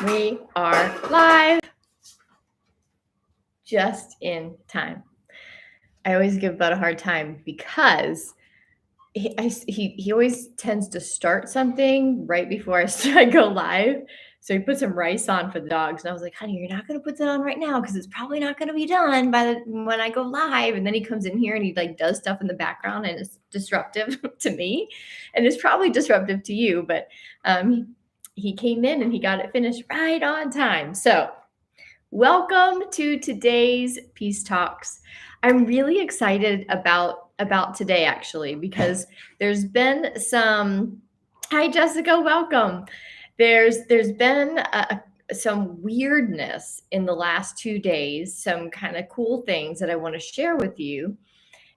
We are live just in time. I always give Bud a hard time because he always tends to start something right before I go live. So he put some rice on for the dogs, and I was like, "Honey, you're not gonna put that on right now because it's probably not gonna be done by the when I go live." And then he comes in here and he like does stuff in the background, and it's disruptive to me, and it's probably disruptive to you. But he came in and he got it finished right on time. So welcome to today's Peace Talks. I'm really excited about today actually because there's been some Hi Jessica, welcome. There's been some weirdness in the last 2 days, some kind of cool things that I want to share with you.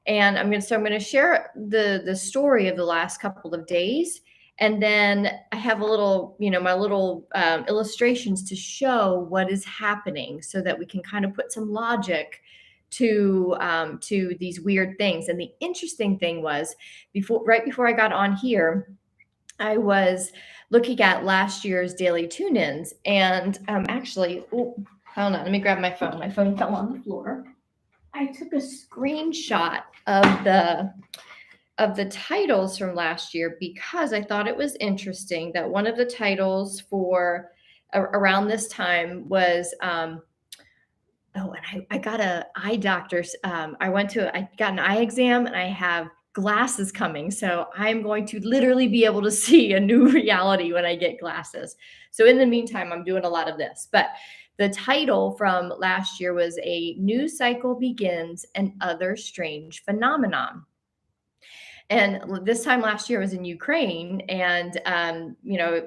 And I'm going to share the story of the last couple of days, and then I have a little, my little illustrations to show what is happening, so that we can kind of put some logic to these weird things. And the interesting thing was, right before I got on here, I was looking at last year's daily tune-ins, and actually, hold on, let me grab my phone. My phone fell on the floor. I took a screenshot of the titles from last year because I thought it was interesting that one of the titles for around this time was oh, and I got a eye doctor's. I got an eye exam, and I have glasses coming. So I'm going to literally be able to see a new reality when I get glasses. So in the meantime, I'm doing a lot of this. But the title from last year was A New Cycle Begins and Other Strange Phenomenon. And this time last year I was in Ukraine, and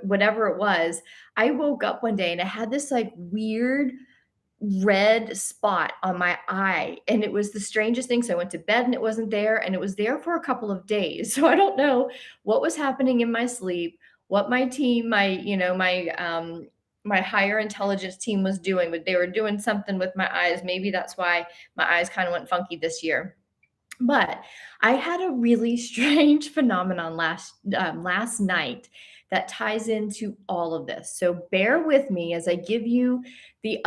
whatever it was, I woke up one day and I had this like weird red spot on my eye, and it was the strangest thing. So I went to bed and it wasn't there, and it was there for a couple of days. So I don't know what was happening in my sleep, what my team, my higher intelligence team was doing, but they were doing something with my eyes. Maybe that's why my eyes kind of went funky this year. But I had a really strange phenomenon last night that ties into all of this. So bear with me as I give you the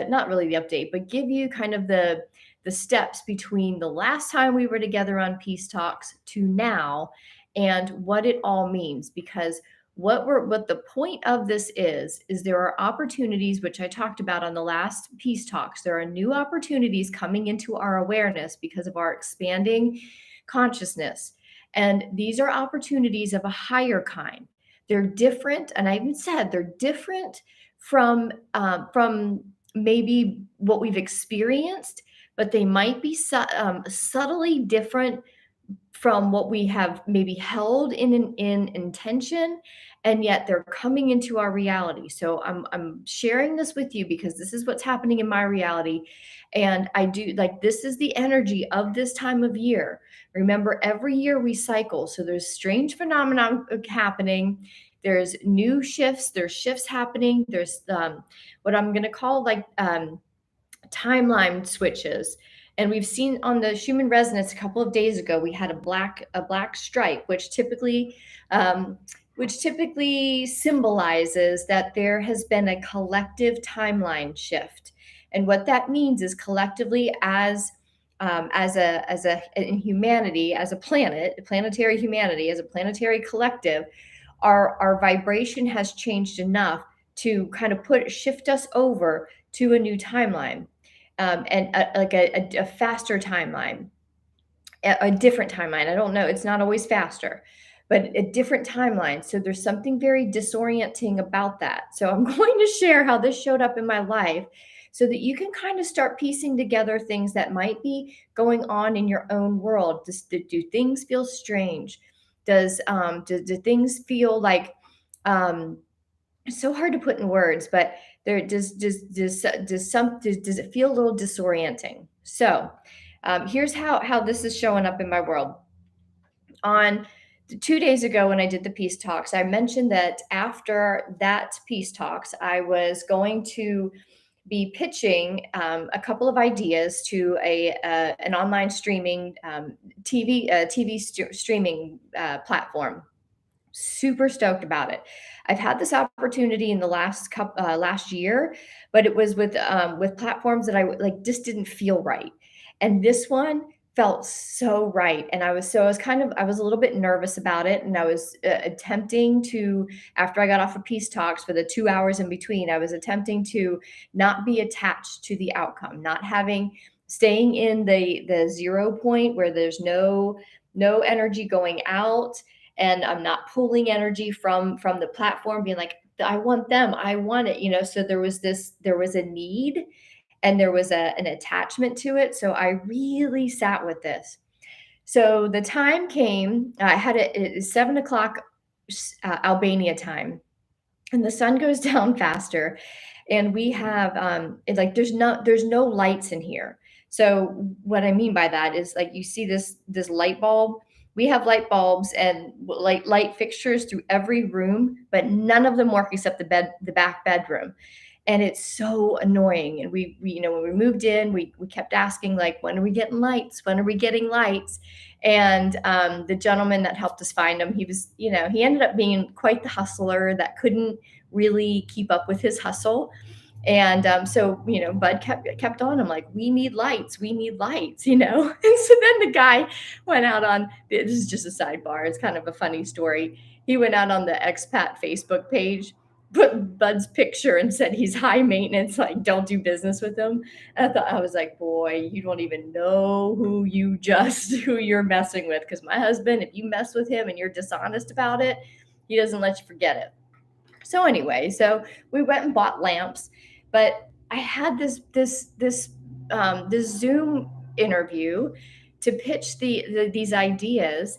not really the update, but give you kind of the steps between the last time we were together on Peace Talks to now, and what it all means. Because what the point of this is there are opportunities, which I talked about on the last Peace Talks. There are new opportunities coming into our awareness because of our expanding consciousness, and these are opportunities of a higher kind. They're different, and I even said they're different from maybe what we've experienced, but they might be subtly different from what we have maybe held in intention, and yet they're coming into our reality. So I'm sharing this with you because this is what's happening in my reality, and I do like this is the energy of this time of year. Remember, every year we cycle, so there's strange phenomenon happening. There's new shifts. There's shifts happening. There's what I'm going to call like timeline switches. And we've seen on the Schumann resonance a couple of days ago, we had a black stripe, which typically symbolizes that there has been a collective timeline shift. And what that means is collectively in humanity, as a planetary humanity, as a planetary collective, our vibration has changed enough to kind of shift us over to a new timeline. And a faster timeline, a different timeline. I don't know. It's not always faster, but a different timeline. So there's something very disorienting about that. So I'm going to share how this showed up in my life so that you can kind of start piecing together things that might be going on in your own world. Do things feel strange? Do things feel like it's so hard to put in words, but does it feel a little disorienting? So here's how this is showing up in my world. On 2 days ago, when I did the Peace Talks, I mentioned that after that Peace Talks, I was going to be pitching a couple of ideas to an online streaming TV streaming platform. super stoked about it. I've had this opportunity in the last year, but it was with platforms that like just didn't feel right. And this one felt so right. And I was a little bit nervous about it. And I was attempting to, after I got off of peace talks for the 2 hours in between, I was attempting to not be attached to the outcome, not having, staying in the 0 point where there's no energy going out, and I'm not pulling energy from the platform being like, I want them, I want it, so there was a need, and there was an attachment to it. So I really sat with this. So the time came, I had it 7 o'clock Albania time, and the sun goes down faster, and we have like there's no lights in here. So what I mean by that is, like, you see this light bulb. We have light bulbs and light fixtures through every room, but none of them work except the back bedroom. And it's so annoying. And when we moved in, we kept asking, like, when are we getting lights, when are we getting lights? And the gentleman that helped us find them, he ended up being quite the hustler that couldn't really keep up with his hustle. And so, Bud kept on. I'm like, we need lights, we need lights, And so then the guy went out on, this is just a sidebar, it's kind of a funny story. He went out on the expat Facebook page, put Bud's picture, and said he's high maintenance, like, don't do business with him. And I was like, boy, you don't even know who you're messing with. Because my husband, if you mess with him and you're dishonest about it, he doesn't let you forget it. So anyway, so we went and bought lamps, but I had this Zoom interview to pitch these ideas,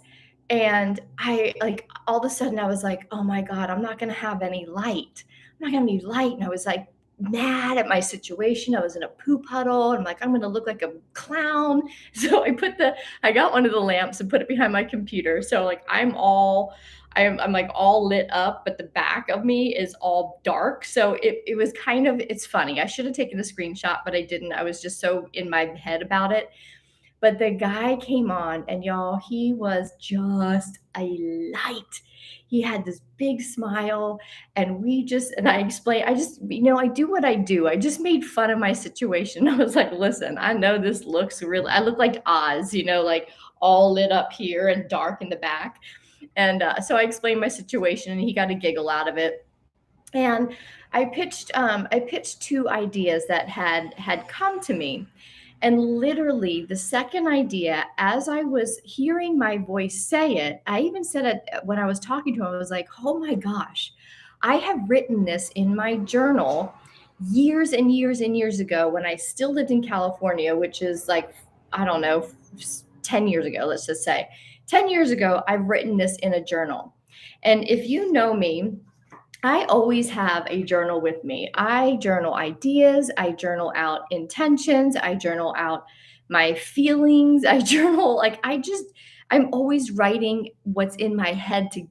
and I, like, all of a sudden I was like, oh my god, I'm not going to have any light. I'm not going to need light, and I was like mad at my situation. I was in a poop huddle, and I'm like, I'm going to look like a clown. So I got one of the lamps and put it behind my computer. So, like, I'm like all lit up, but the back of me is all dark. So it was kind of, it's funny. I should have taken a screenshot, but I didn't. I was just so in my head about it. But the guy came on, and y'all, he was just a light. He had this big smile, and I explained, I do what I do. I just made fun of my situation. I was like, listen, I know this looks real. I look like Oz, like all lit up here and dark in the back. And so I explained my situation, and he got a giggle out of it. And I pitched two ideas that had come to me. And literally, the second idea, as I was hearing my voice say it, I even said it when I was talking to him. I was like, oh my gosh, I have written this in my journal years and years and years ago when I still lived in California, which is like, I don't know, 10 years ago, let's just say. 10 years ago, I've written this in a journal. And if you know me, I always have a journal with me. I journal ideas, I journal out intentions, I journal out my feelings, I journal, like, I'm always writing what's in my head to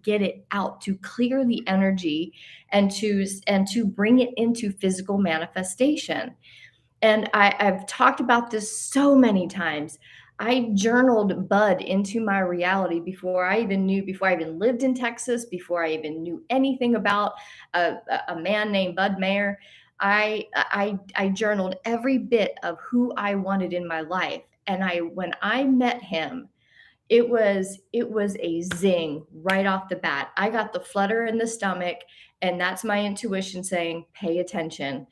get it out, to clear the energy, and to bring it into physical manifestation. And I've talked about this so many times. I journaled Bud into my reality before I even lived in Texas, before I even knew anything about a man named Bud Mayer. I journaled every bit of who I wanted in my life. And when I met him, it was a zing right off the bat. I got the flutter in the stomach, and that's my intuition saying, pay attention.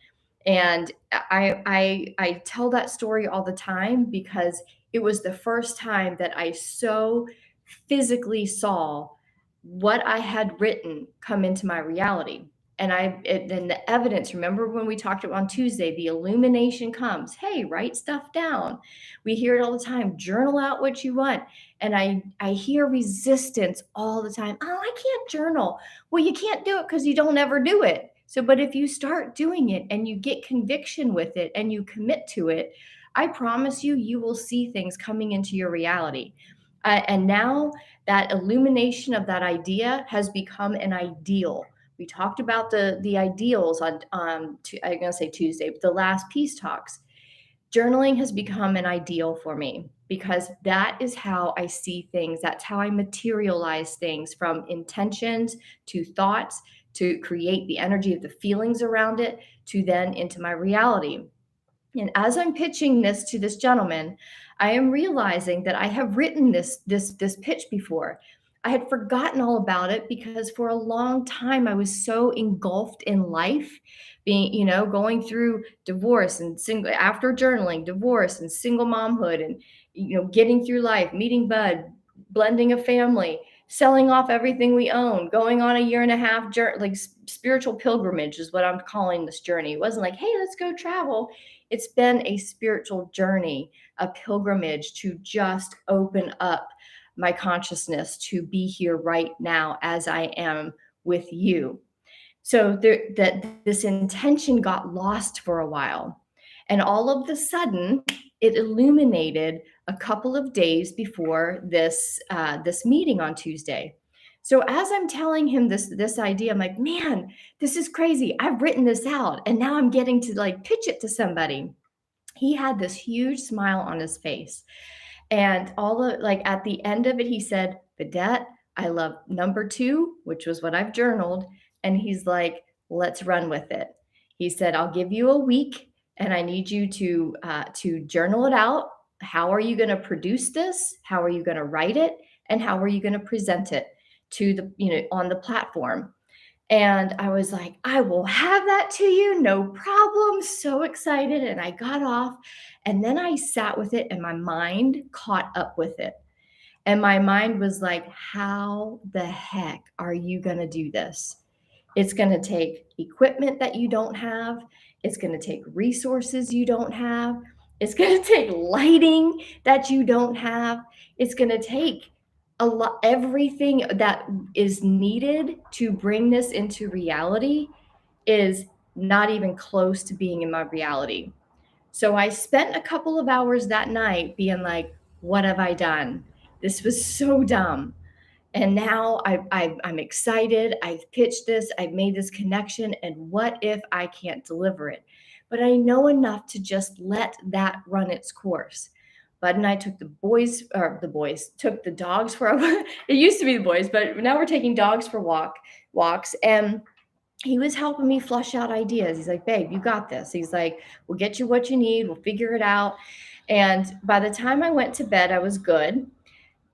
And I tell that story all the time because it was the first time that I so physically saw what I had written come into my reality. And the evidence, remember when we talked about on Tuesday, the illumination comes. Hey, write stuff down. We hear it all the time. Journal out what you want. And I hear resistance all the time. Oh, I can't journal. Well, you can't do it because you don't ever do it. So, but if you start doing it and you get conviction with it and you commit to it, I promise you, you will see things coming into your reality. And now that illumination of that idea has become an ideal. We talked about the ideals on I'm going to say Tuesday, but the last peace talks. journaling has become an ideal for me because that is how I see things. That's how I materialize things, from intentions to thoughts, to create the energy of the feelings around it, to then into my reality. And as I'm pitching this to this gentleman, I am realizing that I have written this pitch before. I had forgotten all about it because for a long time I was so engulfed in life, being, going through divorce and single after journaling, divorce and single momhood, and getting through life, meeting Bud, blending a family, selling off everything we own, going on a year and a half journey, like spiritual pilgrimage is what I'm calling this journey. It wasn't like, hey, let's go travel. It's been a spiritual journey, a pilgrimage to just open up my consciousness to be here right now as I am with you. So that this intention got lost for a while. And all of the sudden, it illuminated a couple of days before this meeting on Tuesday. So as I'm telling him this idea, I'm like, man, this is crazy. I've written this out, and now I'm getting to like pitch it to somebody. He had this huge smile on his face. And all of like at the end of it, he said, Vidette, I love number two, which was what I've journaled. And he's like, let's run with it. He said, I'll give you a week and I need you to journal it out. How are you going to produce this? How are you going to write it? And how are you going to present it to the, on the platform? And I was like, I will have that to you, no problem. So excited. And I got off, and then I sat with it, and my mind caught up with it. And my mind was like, how the heck are you going to do this? It's going to take equipment that you don't have. It's going to take resources you don't have. It's going to take lighting that you don't have. It's going to take a lot, everything that is needed to bring this into reality is not even close to being in my reality. So I spent a couple of hours that night being like, what have I done? This was so dumb. And now I'm excited. I've pitched this, I've made this connection. And what if I can't deliver it? But I know enough to just let that run its course. Bud and I took took the dogs for it used to be the boys, but now we're taking dogs for walks. And he was helping me flush out ideas. He's like, babe, you got this. He's like, we'll get you what you need. We'll figure it out. And by the time I went to bed, I was good.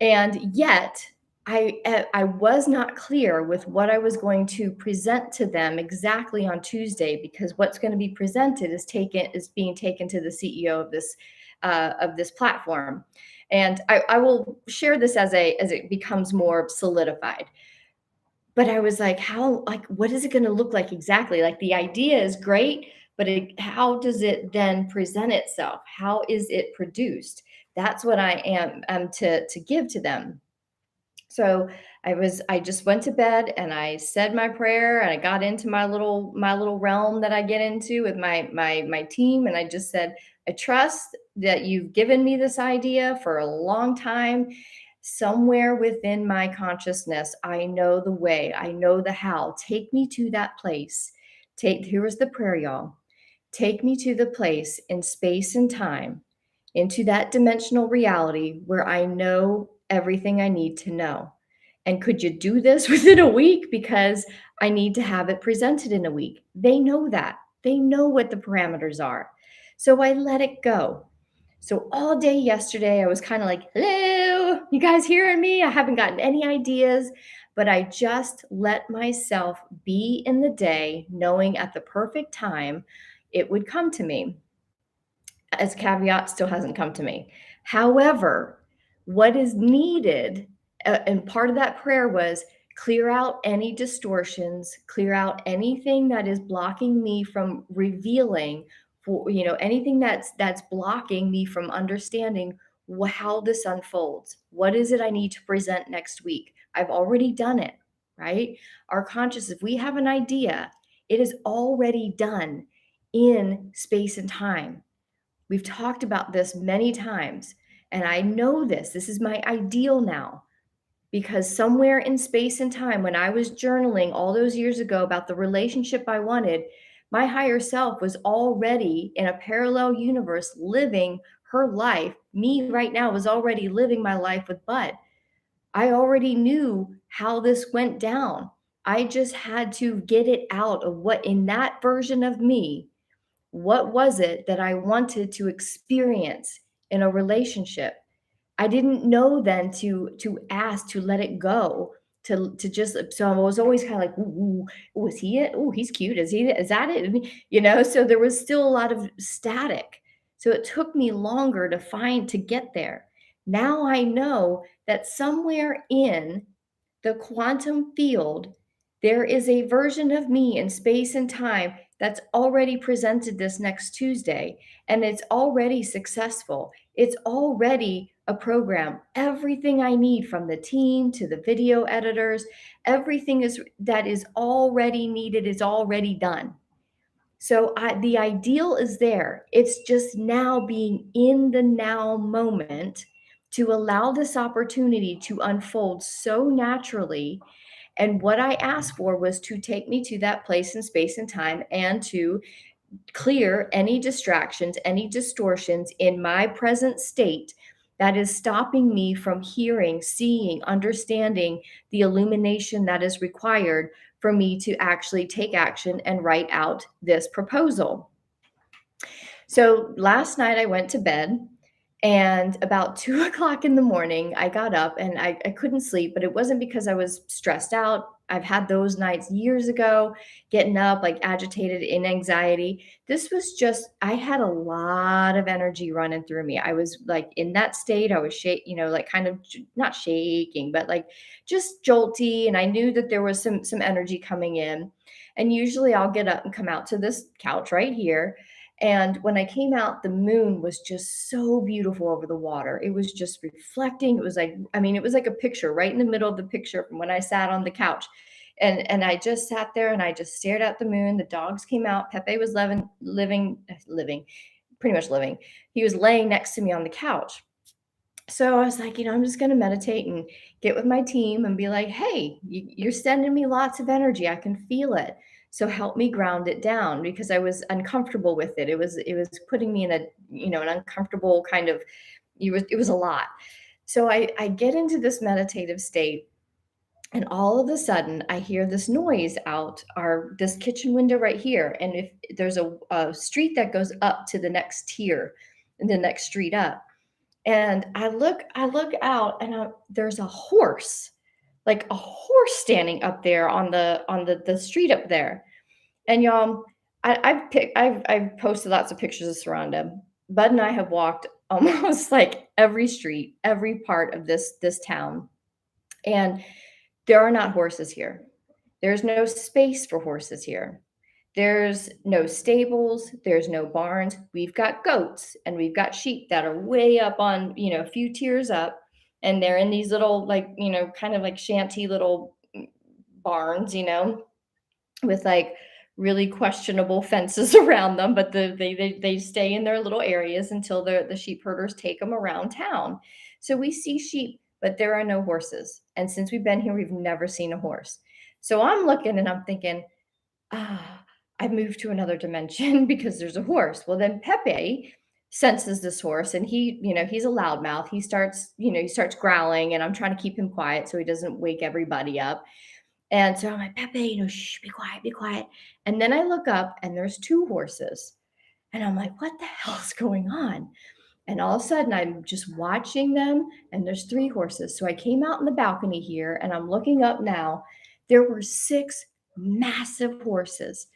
And yet, I was not clear with what I was going to present to them exactly on Tuesday, because what's going to be presented is being taken to the CEO of this platform, and I will share this as it becomes more solidified. But I was like, how, like, what is it going to look like exactly? Like, the idea is great, but how does it then present itself? How is it produced? That's what I am to give to them. So I just went to bed and I said my prayer, and I got into my little realm that I get into with my team. And I just said, I trust that you've given me this idea for a long time. Somewhere within my consciousness, I know the way, I know the how. Take me to that place. Here was the prayer, y'all. Take me to the place in space and time, into that dimensional reality where I know everything I need to know. And could you do this within a week? Because I need to have it presented in a week. They know that. They know what the parameters are. So I let it go. So all day yesterday, I was kind of like, hello, you guys hearing me? I haven't gotten any ideas, but I just let myself be in the day, knowing at the perfect time it would come to me. As caveat, still hasn't come to me. However, what is needed, and part of that prayer was clear out any distortions, clear out anything that is blocking me from revealing, for anything that's blocking me from understanding how this unfolds. What is it I need to present next week? I've already done it, right? Our conscious, if we have an idea, it is already done in space and time. We've talked about this many times, and I know this. This is my ideal now, because somewhere in space and time, when I was journaling all those years ago about the relationship I wanted, My higher self was already in a parallel universe living her life. Me right now was already living my life with Bud. I already knew how this went down. I just had to get it out of what in that version of me, what was it that I wanted to experience in a relationship? I didn't know then to ask to let it go, to just so I was always kind of like, ooh, ooh, is he it? Oh, he's cute. Is that it? So there was still a lot of static. So it took me longer to get there. Now I know that somewhere in the quantum field, there is a version of me in space and time that's already presented this next Tuesday, and it's already successful. It's already a program. Everything I need from the team to the video editors, everything is that is already needed is already done. So the ideal is there. It's just now being in the now moment to allow this opportunity to unfold so naturally. And what I asked for was to take me to that place in space and time and to clear any distractions, any distortions in my present state that is stopping me from hearing, seeing, understanding the illumination that is required for me to actually take action and write out this proposal. So last night I went to bed, and about 2 o'clock in the morning, I got up and I couldn't sleep, but it wasn't because I was stressed out. I've had those nights years ago, getting up like agitated in anxiety. This was just, I had a lot of energy running through me. I was like in that state. I was like kind of not shaking, but like just jolty. And I knew that there was some energy coming in. And usually I'll get up and come out to this couch right here, and when I came out, the moon was just so beautiful over the water. It was just reflecting. It was like, I mean, it was like a picture right in the middle of the picture from when I sat on the couch. And I just sat there and I just stared at the moon. The dogs came out. Pepe was pretty much living. He was laying next to me on the couch. So I was like, I'm just going to meditate and get with my team and be like, hey, you're sending me lots of energy. I can feel it. So help me ground it down, because I was uncomfortable with it. It was putting me in an uncomfortable kind of, it was a lot. So I get into this meditative state, and all of a sudden I hear this noise out this kitchen window right here. And if there's a street that goes up to the next tier, the next street up, and I look out, and there's a horse, like a horse standing up there on the street up there. And y'all, I've posted lots of pictures of Surrounded. Bud and I have walked almost like every street, every part of this town, and there are not horses here. There's no space for horses here. There's no stables, there's no barns. We've got goats and we've got sheep that are way up on, a few tiers up, and they're in these little like, kind of like shanty little barns, with like really questionable fences around them, but they stay in their little areas until the sheep herders take them around town. So we see sheep, but there are no horses. And since we've been here, we've never seen a horse. So I'm looking and I'm thinking, ah, I've moved to another dimension because there's a horse. Well, then Pepe senses this horse, and he's a loudmouth. He starts growling, and I'm trying to keep him quiet so he doesn't wake everybody up. And so I'm like, Pepe, shh, be quiet, be quiet. And then I look up and there's two horses. And I'm like, what the hell is going on? And all of a sudden I'm just watching them, and there's three horses. So I came out in the balcony here and I'm looking up now. There were six massive horses,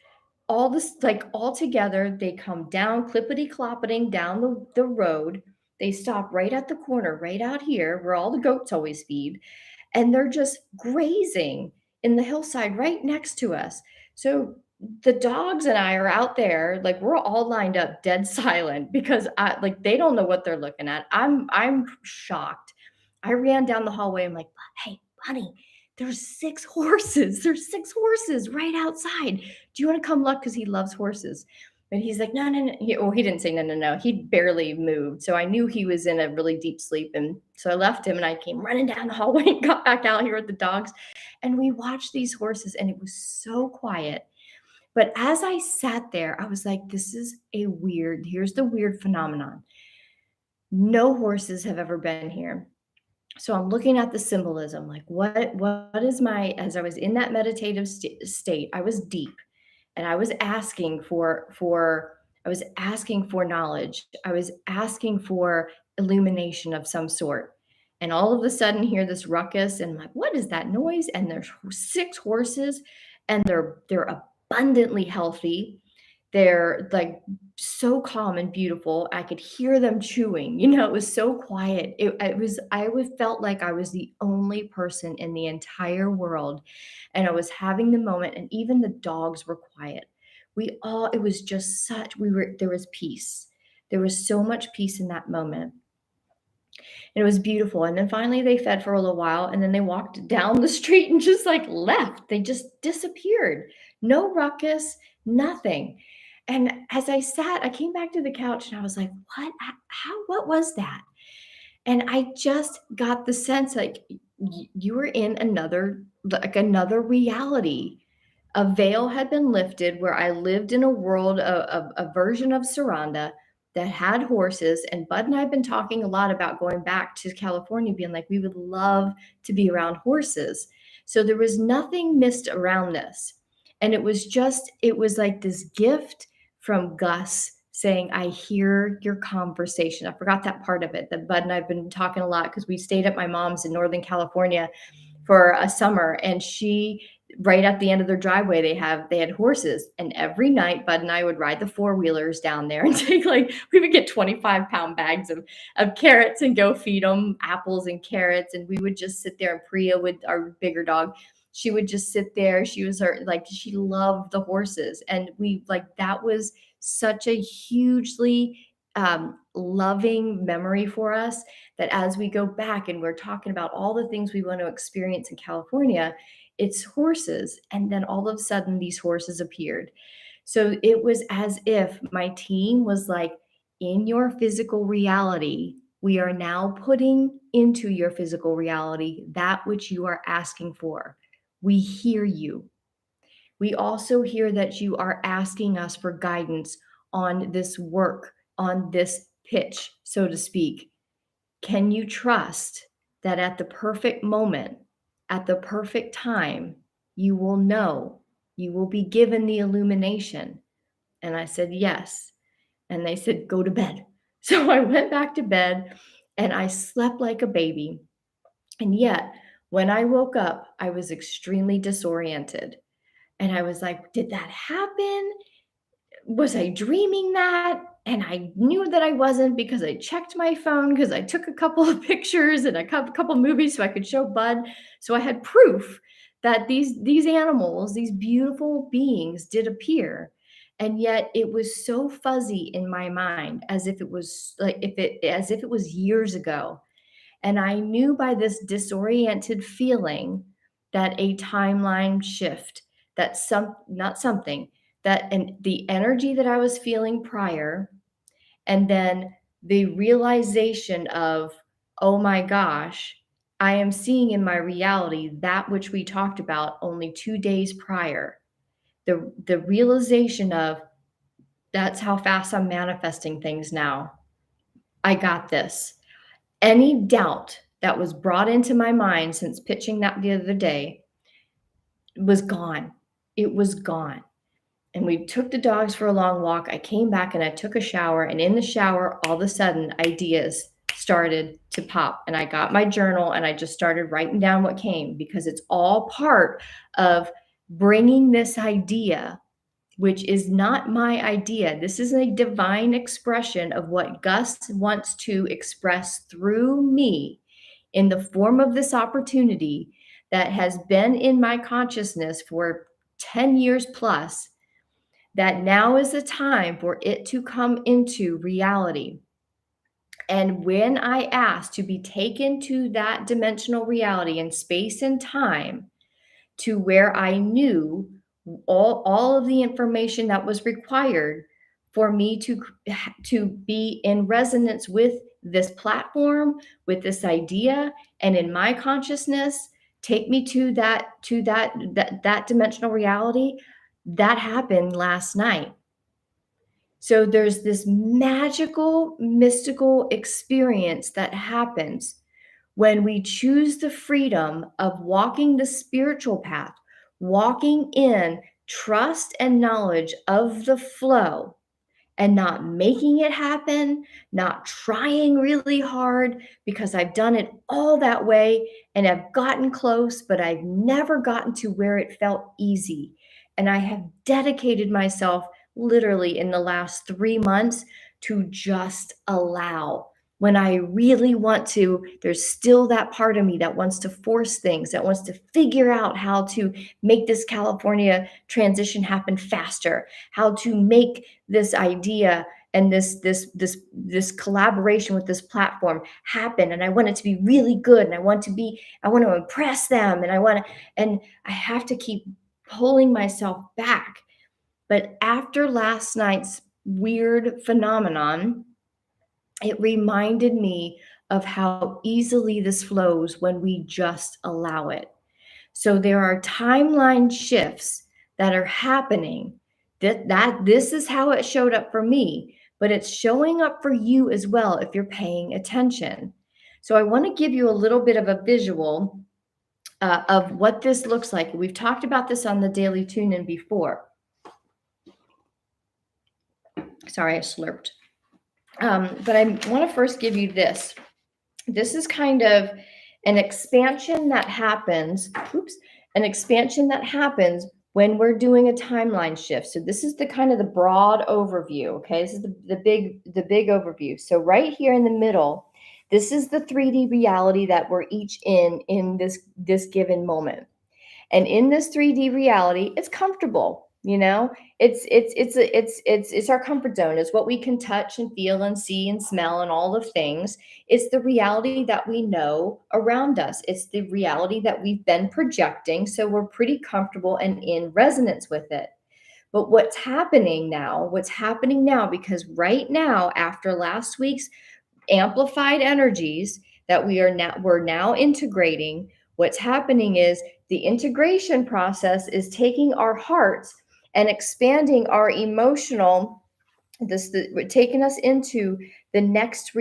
all this like all together. They come down clippity cloppeting down the road. They stop right at the corner right out here where all the goats always feed, and they're just grazing in the hillside right next to us. So the dogs and I are out there, like we're all lined up dead silent because they don't know what they're looking at. I'm shocked. I ran down the hallway. I'm like, hey, buddy, there's six horses. There's six horses right outside. Do you want to come look? Because he loves horses. And he's like, no, no, no. He didn't say no, no, no. He barely moved. So I knew he was in a really deep sleep. And so I left him and I came running down the hallway and got back out here with the dogs. And we watched these horses, and it was so quiet. But as I sat there, I was like, this is a weird, here's the weird phenomenon. No horses have ever been here. So I'm looking at the symbolism, like what is my, as I was in that meditative state, I was deep and I was asking for I was asking for knowledge. I was asking for illumination of some sort. And all of a sudden hear this ruckus and I'm like, what is that noise? And there's six horses and they're abundantly healthy. They're like so calm and beautiful. I could hear them chewing. It was so quiet. I would felt like I was the only person in the entire world, and I was having the moment, and even the dogs were quiet. It was just such, there was peace. There was so much peace in that moment. And it was beautiful. And then finally they fed for a little while and then they walked down the street and just like left. They just disappeared. No ruckus, nothing. And as I sat, I came back to the couch and I was like, what was that? And I just got the sense like you were in another reality. A veil had been lifted where I lived in a world, a version of Saranda that had horses. And Bud and I have been talking a lot about going back to California, being like, we would love to be around horses. So there was nothing missed around this. And it was like this gift from Gus saying, I hear your conversation. I forgot that part of it. That Bud and I have been talking a lot because we stayed at my mom's in Northern California for a summer, and she, right at the end of their driveway, they had horses, and every night Bud and I would ride the four-wheelers down there and take, like, we would get 25-pound bags of carrots and go feed them apples and carrots, and we would just sit there. And Priya, with our bigger dog, she would just sit there. She was like, she loved the horses, and we, like, that was such a hugely loving memory for us, that as we go back and we're talking about all the things we want to experience in California, it's horses. And then all of a sudden, these horses appeared. So it was as if my team was like, in your physical reality, we are now putting into your physical reality that which you are asking for. We hear you. We also hear that you are asking us for guidance on this work, on this pitch, so to speak. Can you trust that at the perfect moment, at the perfect time, you will know, you will be given the illumination? And I said, yes. And they said, go to bed. So I went back to bed and I slept like a baby. And yet, when I woke up, I was extremely disoriented. And I was like, did that happen? Was I dreaming that? And I knew that I wasn't because I checked my phone, because I took a couple of pictures and a couple movies so I could show Bud. So I had proof that these animals, these beautiful beings did appear. And yet it was so fuzzy in my mind, as if it was years ago. And I knew by this disoriented feeling that a timeline shift, that not something, that, and the energy that I was feeling prior, and then the realization of, oh my gosh, I am seeing in my reality that which we talked about only 2 days prior. The realization of, that's how fast I'm manifesting things now. I got this. Any doubt that was brought into my mind since pitching that the other day was gone. It was gone. And we took the dogs for a long walk. I came back and I took a shower. And in the shower, all of a sudden, ideas started to pop. And I got my journal and I just started writing down what came, because it's all part of bringing this idea, which is not my idea. This is a divine expression of what Gus wants to express through me in the form of this opportunity that has been in my consciousness for 10 years plus, that now is the time for it to come into reality. And when I asked to be taken to that dimensional reality in space and time, to where I knew all of the information that was required for me to be in resonance with this platform, with this idea, and in my consciousness, take me to that dimensional reality. That happened last night. So there's this magical, mystical experience that happens when we choose the freedom of walking the spiritual path, walking in trust and knowledge of the flow, and not making it happen, not trying really hard because I've done it all that way and I've gotten close, but I've never gotten to where it felt easy. And I have dedicated myself literally in the last 3 months to just allow. When I really want to, there's still that part of me that wants to force things, that wants to figure out how to make this California transition happen faster, how to make this idea and this collaboration with this platform happen, and I want it to be really good, and I want to impress them, and I have to keep pulling myself back. But after last night's weird phenomenon, it reminded me of how easily this flows when we just allow it. So there are timeline shifts that are happening. That this is how it showed up for me, but it's showing up for you as well if you're paying attention. So I want to give you a little bit of a visual of what this looks like. We've talked about this on the daily tune-in before. Sorry, I slurped. But I want to first give you this. This is kind of an expansion that happens, an expansion that happens when we're doing a timeline shift. So this is the kind of the broad overview, okay? This is the big overview. So right here in the middle, this is the 3D reality that we're each in this given moment. And in this 3D reality, it's comfortable, you know? It's our comfort zone. It's what we can touch and feel and see and smell and all the things. It's the reality that we know around us. It's the reality that we've been projecting, so we're pretty comfortable and in resonance with it. But what's happening now, because right now, after last week's amplified energies that we're now integrating, what's happening is the integration process is taking our hearts and expanding our emotional taking us into the next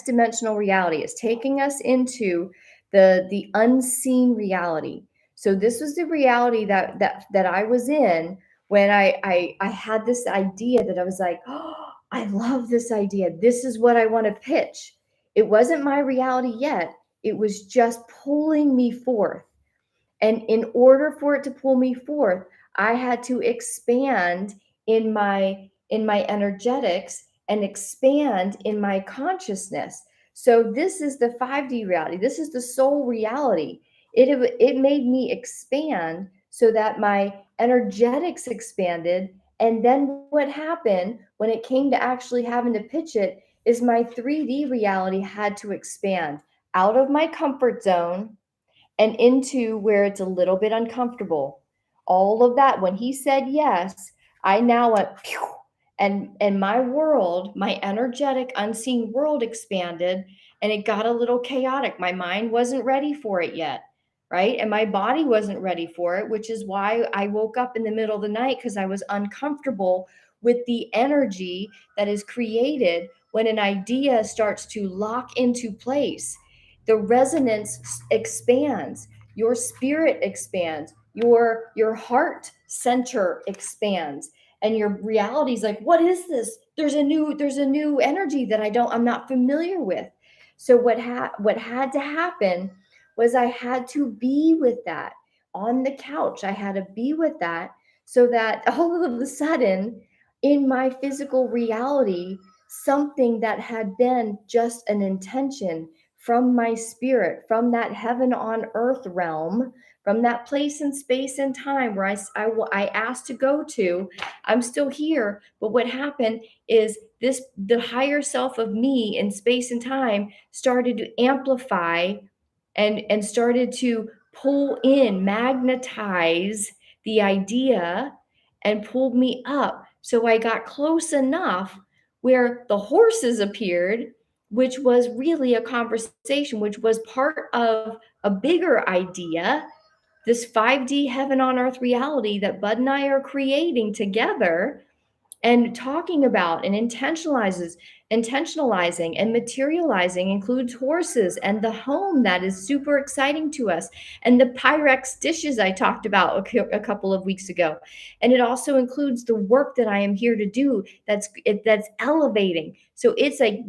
dimensional reality. It's taking us into the unseen reality. So this was the reality that I was in when I had this idea that I was like, oh, I love this idea. This is what I want to pitch. It wasn't my reality yet. It was just pulling me forth. And in order for it to pull me forth, I had to expand in my energetics and expand in my consciousness. So this is the 5D reality. This is the soul reality. It made me expand so that my energetics expanded. And then what happened when it came to actually having to pitch it is my 3D reality had to expand out of my comfort zone and into where it's a little bit uncomfortable. All of that, when he said yes, I now went, phew, and my world, my energetic, unseen world expanded, and it got a little chaotic. My mind wasn't ready for it yet, right? And my body wasn't ready for it, which is why I woke up in the middle of the night because I was uncomfortable with the energy that is created when an idea starts to lock into place. The resonance expands, your spirit expands, your heart center expands, and your reality is like, what is this? There's a new energy that I'm not familiar with. So what had to happen was I had to be with that on the couch. I had to be with that so that all of a sudden in my physical reality, something that had been just an intention from my spirit, from that heaven on earth realm, from that place and space and time where I asked to go to, I'm still here. But what happened is the higher self of me in space and time started to amplify and started to pull in, magnetize the idea and pulled me up. So I got close enough where the horses appeared, which was really a conversation, which was part of a bigger idea this 5D heaven on earth reality that Bud and I are creating together and talking about and intentionalizing and materializing includes horses and the home that is super exciting to us, and the Pyrex dishes I talked about a couple of weeks ago. And it also includes the work that I am here to do that's elevating. So it's like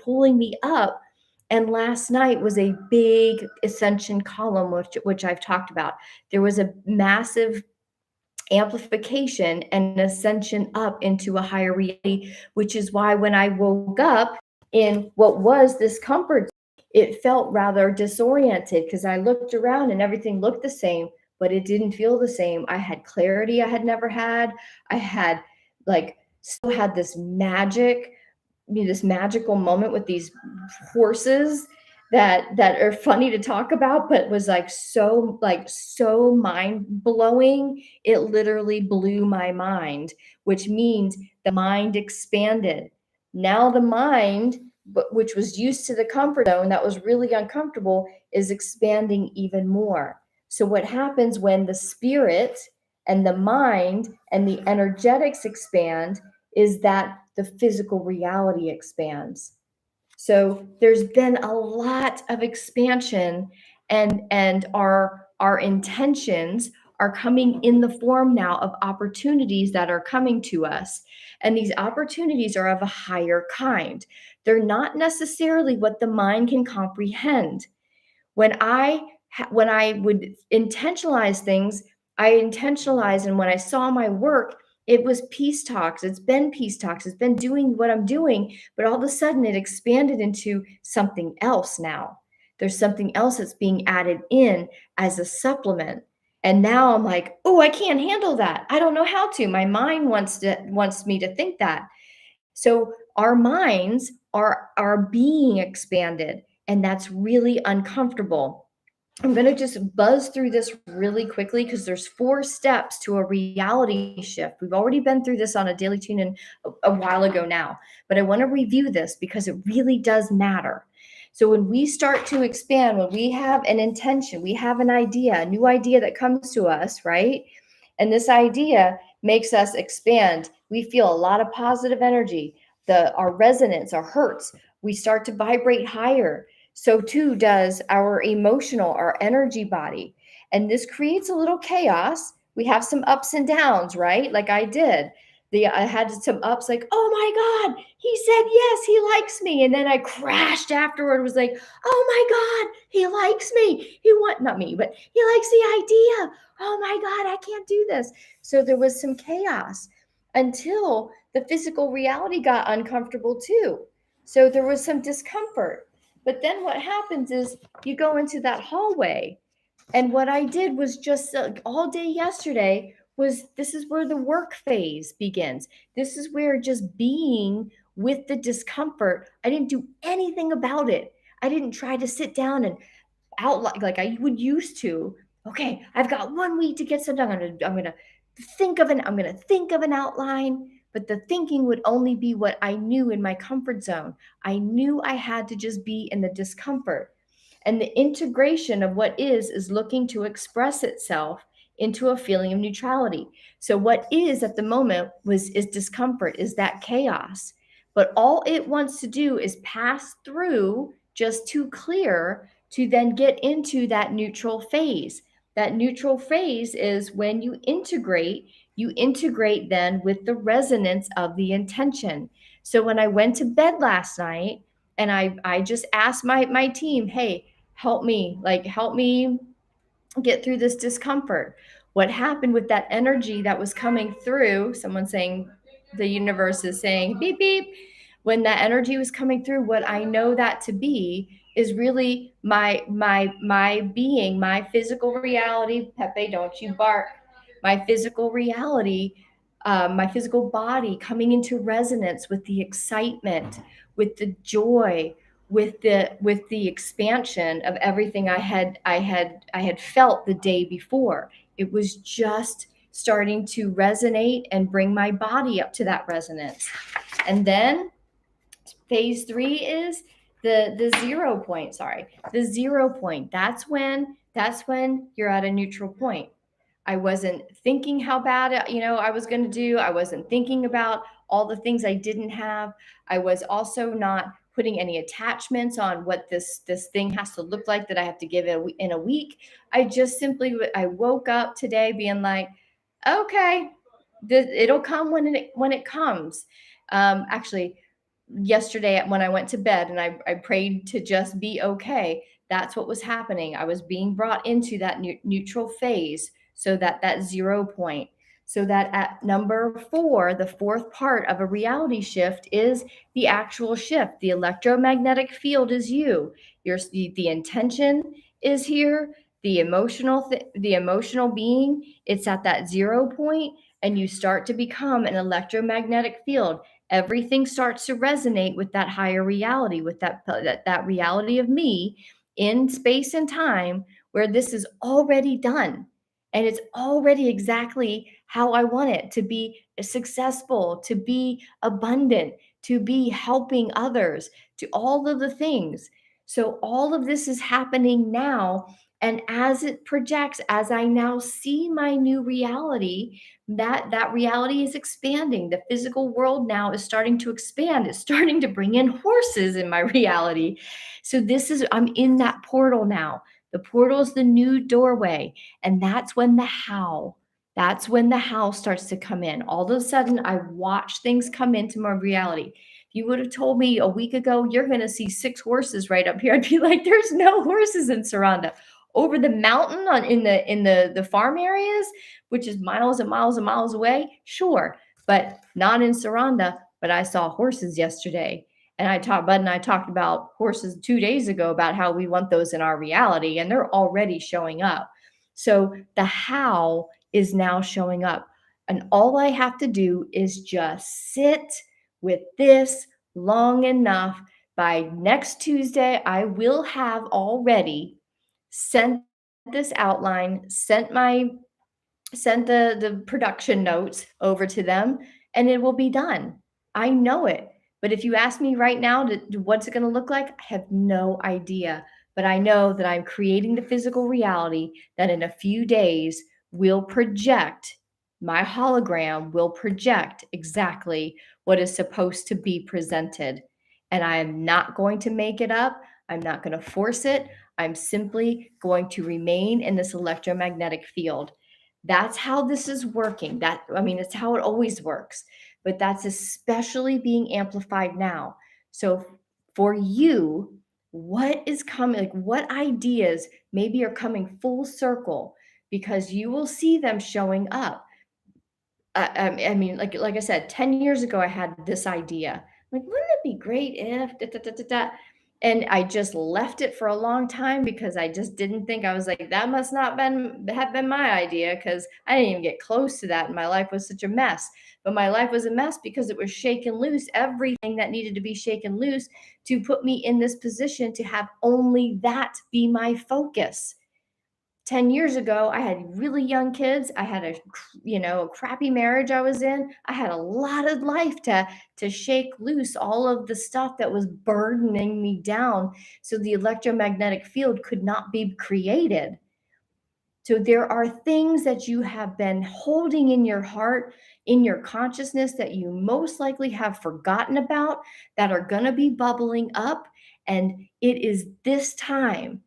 pulling me up. And last night was a big ascension column, which I've talked about. There was a massive amplification and ascension up into a higher reality, which is why when I woke up in what was this comfort, it felt rather disoriented because I looked around and everything looked the same, but it didn't feel the same. I had clarity I had never had. I had like still had this magic, this magical moment with these horses that are funny to talk about, but was so mind blowing. It literally blew my mind, which means the mind expanded. Now the mind, which was used to the comfort zone that was really uncomfortable, is expanding even more. So what happens when the spirit and the mind and the energetics expand is that the physical reality expands. So there's been a lot of expansion, and our intentions are coming in the form now of opportunities that are coming to us. And these opportunities are of a higher kind. They're not necessarily what the mind can comprehend. When I would intentionalize things, I intentionalized, and when I saw my work, it was peace talks. It's been peace talks. It's been doing what I'm doing, but all of a sudden it expanded into something else now. There's something else that's being added in as a supplement. And now I'm like, oh, I can't handle that. I don't know how to. My mind wants me to think that. So our minds are being expanded, and that's really uncomfortable. I'm going to just buzz through this really quickly because there's 4 steps to a reality shift. We've already been through this on a daily tune in a while ago now, but I want to review this because it really does matter. So when we start to expand, when we have an intention, we have an idea, a new idea that comes to us, right? And this idea makes us expand. We feel a lot of positive energy. Our resonance, our hertz, we start to vibrate higher. So too does our emotional, our energy body. And this creates a little chaos. We have some ups and downs, right? Like I did. I had some ups, like, oh my God, he said yes, he likes me. And then I crashed afterward, was like, oh my God, he likes me. Not me, but he likes the idea. Oh my God, I can't do this. So there was some chaos until the physical reality got uncomfortable too. So there was some discomfort. But then what happens is you go into that hallway. And what I did was just all day yesterday was, this is where the work phase begins. This is where just being with the discomfort, I didn't do anything about it. I didn't try to sit down and outline like I would used to. Okay, I've got 1 week to get something done. I'm gonna think of an outline, but the thinking would only be what I knew in my comfort zone. I knew I had to just be in the discomfort. And the integration of what is looking to express itself into a feeling of neutrality. So what is at the moment is discomfort, is that chaos. But all it wants to do is pass through just to clear, to then get into that neutral phase. That neutral phase is when you integrate then with the resonance of the intention. So when I went to bed last night and I just asked my team, hey, help me get through this discomfort. What happened with that energy that was coming through? Someone saying, the universe is saying beep beep. When that energy was coming through, what I know that to be is really my being, my physical reality. Pepe, don't you bark. My physical reality, my physical body coming into resonance with the excitement, with the joy, with the expansion of everything I had felt the day before. It was just starting to resonate and bring my body up to that resonance. And then phase 3 is The 0 point, sorry, the 0 point, that's when you're at a neutral point. I wasn't thinking how bad, I was going to do. I wasn't thinking about all the things I didn't have. I was also not putting any attachments on what this thing has to look like that I have to give it in a week. I just simply I woke up today being like, okay, it'll come when it comes. Actually, yesterday when I went to bed and I prayed to just be okay, that's what was happening. I was being brought into that neutral phase, so that 0 point, so that at number four, the fourth part of a reality shift is the actual shift. The electromagnetic field is you. The intention is here. The emotional being, it's at that 0 point, and you start to become an electromagnetic field. Everything starts to resonate with that higher reality, with that reality of me in space and time, where this is already done and it's already exactly how I want it to be: successful, to be abundant, to be helping others, to all of the things. So all of this is happening now, and as it projects, as I now see my new reality, that reality is expanding. The physical world now is starting to expand. It's starting to bring in horses in my reality. So I'm in that portal now. The portal is the new doorway, and that's when the how starts to come in. All of a sudden I watch things come into my reality. If you would have told me a week ago you're going to see six horses right up here, I'd be like, there's no horses in Saranda. Over the mountain in the farm areas, which is miles and miles and miles away, sure, but not in Saranda. But I saw horses yesterday. And Bud and I talked about horses 2 days ago, about how we want those in our reality, and they're already showing up. So the how is now showing up. And all I have to do is just sit with this long enough. By next Tuesday, I will have already sent this outline, sent the production notes over to them, and it will be done. I know it. But if you ask me right now, what's it going to look like? I have no idea. But I know that I'm creating the physical reality that in a few days will project, my hologram will project exactly what is supposed to be presented. And I am not going to make it up. I'm not going to force it. I'm simply going to remain in this electromagnetic field. That's how this is working. It's how it always works, but that's especially being amplified now. So for you, what is coming, like what ideas maybe are coming full circle, because you will see them showing up. Like I said, 10 years ago, I had this idea. Like, wouldn't it be great if da, da, da, da, da? And I just left it for a long time because I just didn't think. I was like, that must not have been my idea, because I didn't even get close to that. And my life was such a mess. But my life was a mess because it was shaken loose, everything that needed to be shaken loose to put me in this position to have only that be my focus. 10 years ago, I had really young kids. I had a crappy marriage I was in. I had a lot of life to shake loose all of the stuff that was burdening me down, so the electromagnetic field could not be created. So there are things that you have been holding in your heart, in your consciousness, that you most likely have forgotten about, that are going to be bubbling up. And it is this time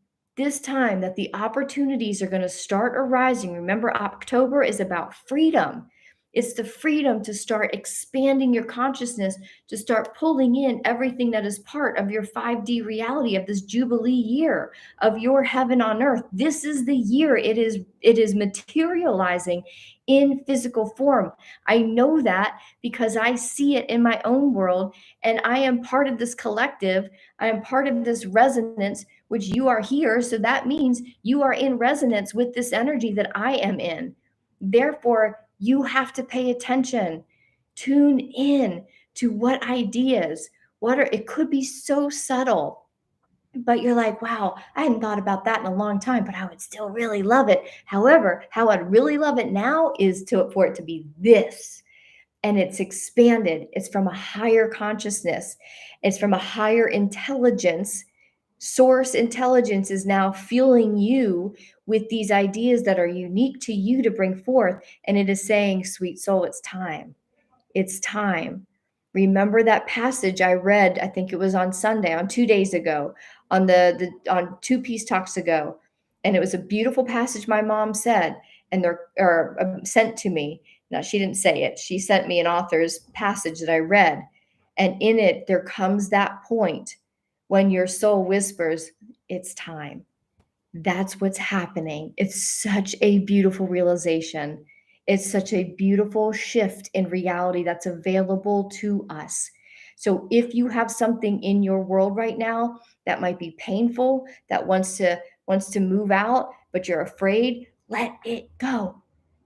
that the opportunities are going to start arising. Remember, October is about freedom. It's the freedom to start expanding your consciousness, to start pulling in everything that is part of your 5D reality of this Jubilee year, of your heaven on earth. This is the year it is materializing in physical form. I know that because I see it in my own world, and I am part of this collective. I am part of this resonance, which you are here. So that means you are in resonance with this energy that I am in. Therefore, you have to pay attention. Tune in to what ideas, it could be so subtle, but you're like, wow, I hadn't thought about that in a long time, but I would still really love it. However, how I'd really love it now is for it to be this. and it's expanded. It's from a higher consciousness, it's from a higher intelligence. Source intelligence is now fueling you with these ideas that are unique to you to bring forth. And it is saying, sweet soul, it's time. It's time. Remember that passage I read, I think it was on Sunday, on 2 days ago, on the on 2 Peace Talks ago, and it was a beautiful passage my mom said, and they're or, sent to me. Now, she didn't say it. She sent me an author's passage that I read, and in it, there comes that point when your soul whispers, "It's time." That's what's happening. It's such a beautiful realization. It's such a beautiful shift in reality that's available to us. So if you have something in your world right now that might be painful, that wants to move out, but you're afraid, let it go,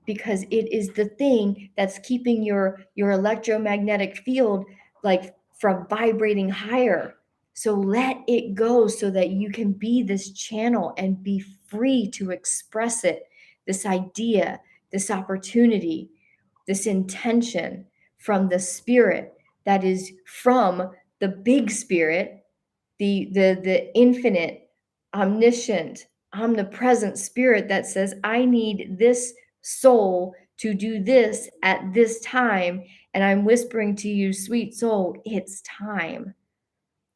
because it is the thing that's keeping your electromagnetic field like from vibrating higher. So let it go so that you can be this channel and be free to express it, this idea, this opportunity, this intention from the spirit that is from the big spirit, the infinite, omniscient, omnipresent spirit that says, I need this soul to do this at this time. And I'm whispering to you, sweet soul, it's time.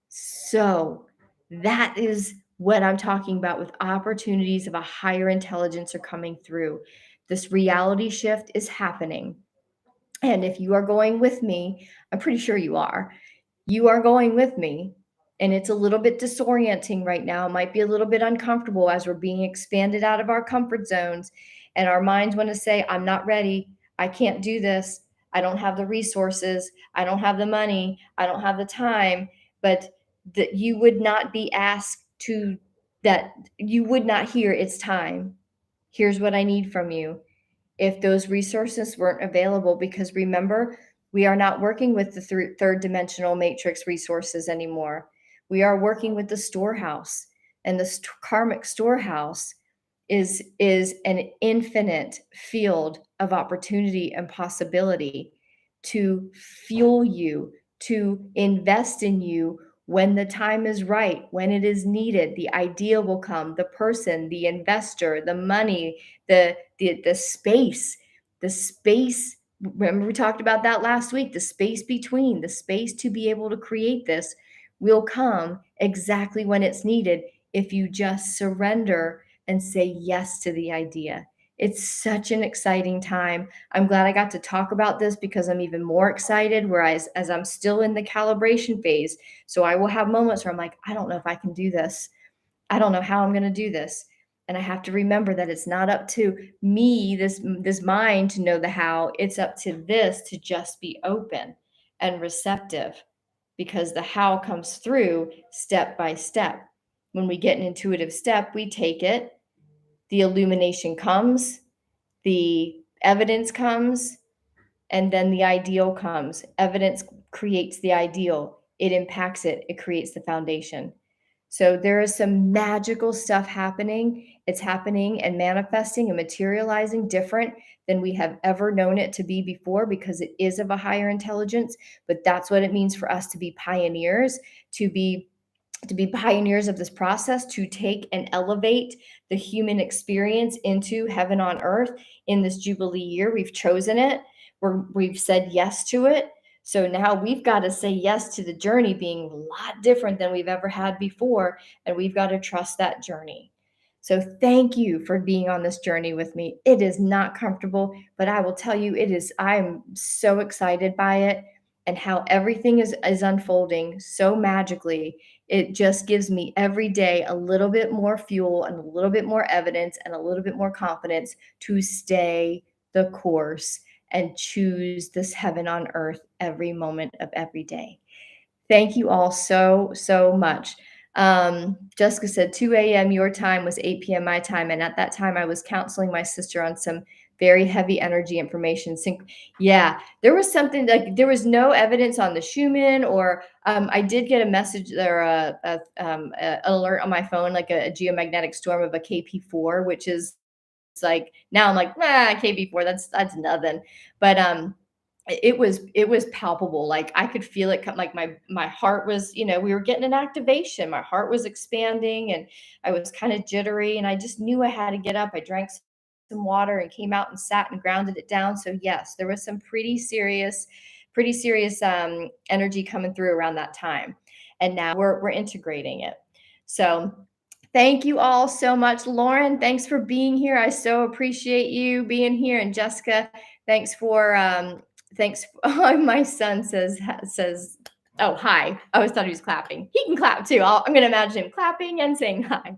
So that is what I'm talking about with opportunities of a higher intelligence are coming through. This reality shift is happening. And if you are going with me, I'm pretty sure you are going with me. And it's a little bit disorienting right now. It might be a little bit uncomfortable as we're being expanded out of our comfort zones. And our minds want to say, I'm not ready. I can't do this. I don't have the resources. I don't have the money. I don't have the time. But that you would not be asked to, that you would not hear it's time. Here's what I need from you if those resources weren't available. Because remember, we are not working with the third dimensional matrix resources anymore. We are working with the storehouse, and the karmic storehouse is an infinite field of opportunity and possibility to fuel you, to invest in you when the time is right, when it is needed. The idea will come, the person, the investor, the money, the space, the space. Remember, we talked about that last week. The space between, the space to be able to create this will come exactly when it's needed if you just surrender and say yes to the idea. It's such an exciting time. I'm glad I got to talk about this because I'm even more excited, whereas as I'm still in the calibration phase. So I will have moments where I'm like, I don't know if I can do this. I don't know how I'm going to do this. And I have to remember that it's not up to me, this mind, to know the how. It's up to this to just be open and receptive, because the how comes through step by step. When we get an intuitive step, we take it, the illumination comes, the evidence comes, and then the ideal comes. Evidence creates the ideal, it impacts it, it creates the foundation. So there is some magical stuff happening. It's happening and manifesting and materializing different than we have ever known it to be before, because it is of a higher intelligence. But that's what it means for us to be pioneers, to be pioneers of this process, to take and elevate the human experience into heaven on earth in this Jubilee year. We've chosen it. We've said yes to it. So now we've got to say yes to the journey being a lot different than we've ever had before. And we've got to trust that journey. So thank you for being on this journey with me. It is not comfortable, but I will tell you, it is. I'm so excited by it and how everything is unfolding so magically. It just gives me every day a little bit more fuel and a little bit more evidence and a little bit more confidence to stay the course and choose this heaven on earth every moment of every day. Thank you all so, so much. Jessica said 2 a.m. your time was 8 p.m. my time. And at that time, I was counseling my sister on some very heavy energy information. Yeah, there was something like there was no evidence on the Schumann, or I did get a message or an alert on my phone, like a geomagnetic storm of a KP4, which is like now I'm like, KP4, that's nothing. But it was palpable. Like I could feel it like my heart was, we were getting an activation. My heart was expanding and I was kind of jittery and I just knew I had to get up. I drank some water and came out and sat and grounded it down. So yes, there was some pretty serious energy coming through around that time. And now we're integrating it. So thank you all so much. Lauren, thanks for being here. I so appreciate you being here. And Jessica, thanks for thanks. Oh, my son says, oh, hi. I always thought he was clapping. He can clap too. I'm going to imagine him clapping and saying hi.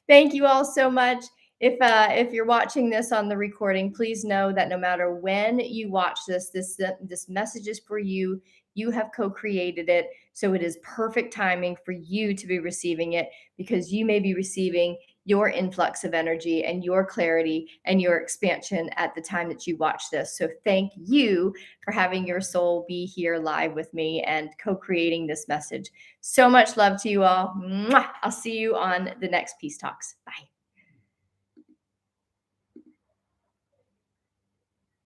Thank you all so much. If you're watching this on the recording, please know that no matter when you watch this message is for you. You have co-created it, so it is perfect timing for you to be receiving it because you may be receiving your influx of energy and your clarity and your expansion at the time that you watch this. So thank you for having your soul be here live with me and co-creating this message. So much love to you all. Mwah! I'll see you on the next Peace Talks. Bye.